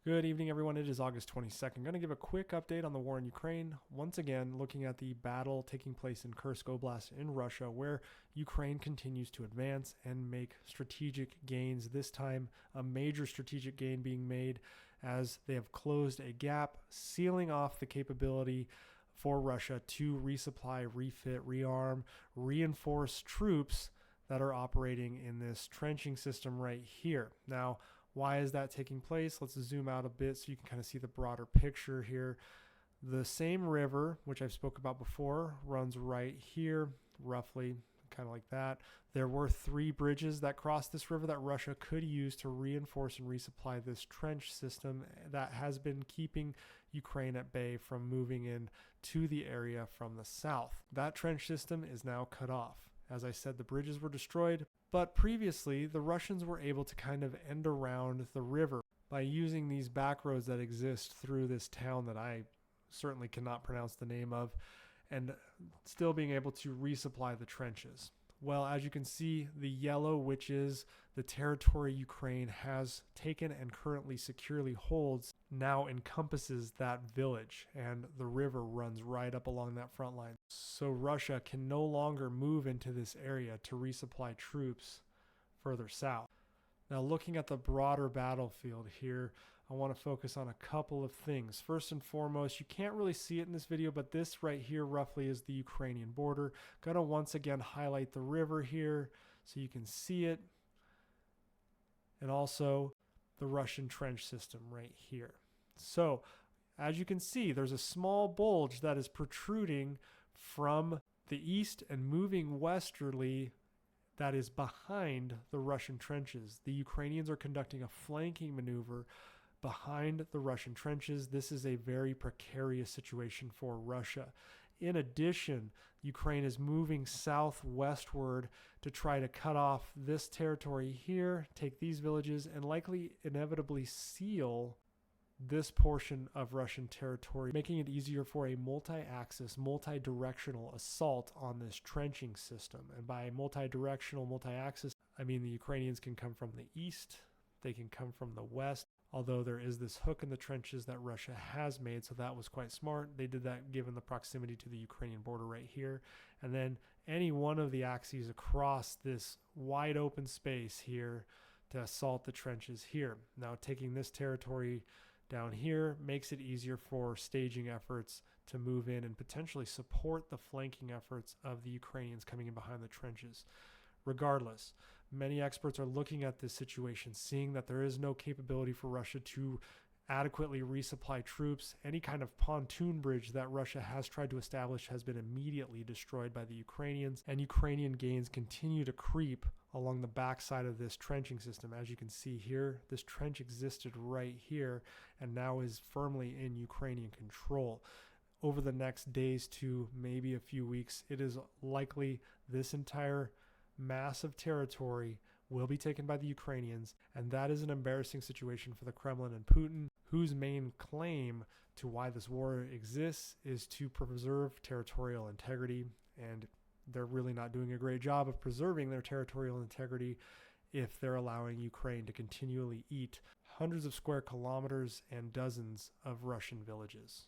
Good evening, everyone. It is August 22nd. I'm going to give a quick update on the war in Ukraine. Once again, looking at the battle taking place in Kursk, Oblast in Russia, where Ukraine continues to advance and make strategic gains. This time, a major strategic gain being made as they have closed a gap, sealing off the capability for Russia to resupply, refit, rearm, reinforce troops that are operating in this trenching system right here. Now, why is that taking place? Let's zoom out a bit so you can kind of see the broader picture here. The same river, which I've spoke about before, runs right here, roughly, kind of like that. There were 3 bridges that crossed this river that Russia could use to reinforce and resupply this trench system that has been keeping Ukraine at bay from moving in to the area from the south. That trench system is now cut off. As I said, the bridges were destroyed, but previously the Russians were able to kind of end around the river by using these back roads that exist through this town that I certainly cannot pronounce the name of, and still being able to resupply the trenches. Well, as you can see, the yellow, which is the territory Ukraine has taken and currently securely holds, now encompasses that village, and the river runs right up along that front line. So Russia can no longer move into this area to resupply troops further south. Now, looking at the broader battlefield here, I want to focus on a couple of things. First and foremost, you can't really see it in this video, but this right here roughly is the Ukrainian border. Gonna once again highlight the river here so you can see it. And also the Russian trench system right here. So as you can see, there's a small bulge that is protruding from the east and moving westerly that is behind the Russian trenches. The Ukrainians are conducting a flanking maneuver behind the Russian trenches. This is a very precarious situation for Russia. In addition, Ukraine is moving southwestward to try to cut off this territory here, take these villages, and likely inevitably seal this portion of Russian territory, making it easier for a multi-axis, multi-directional assault on this trenching system. And by multi-directional, multi-axis, I mean the Ukrainians can come from the east, they can come from the west, although there is this hook in the trenches that Russia has made, so that was quite smart. They did that given the proximity to the Ukrainian border right here. And then any one of the axes across this wide open space here to assault the trenches here. Now, taking this territory down here makes it easier for staging efforts to move in and potentially support the flanking efforts of the Ukrainians coming in behind the trenches. Regardless, many experts are looking at this situation, seeing that there is no capability for Russia to adequately resupply troops. Any kind of pontoon bridge that Russia has tried to establish has been immediately destroyed by the Ukrainians, and Ukrainian gains continue to creep along the backside of this trenching system. As you can see here, this trench existed right here and now is firmly in Ukrainian control. Over the next days to maybe a few weeks, it is likely this entire massive territory will be taken by the Ukrainians, and that is an embarrassing situation for the Kremlin and Putin, whose main claim to why this war exists is to preserve territorial integrity, and they're really not doing a great job of preserving their territorial integrity if they're allowing Ukraine to continually eat hundreds of square kilometers and dozens of Russian villages.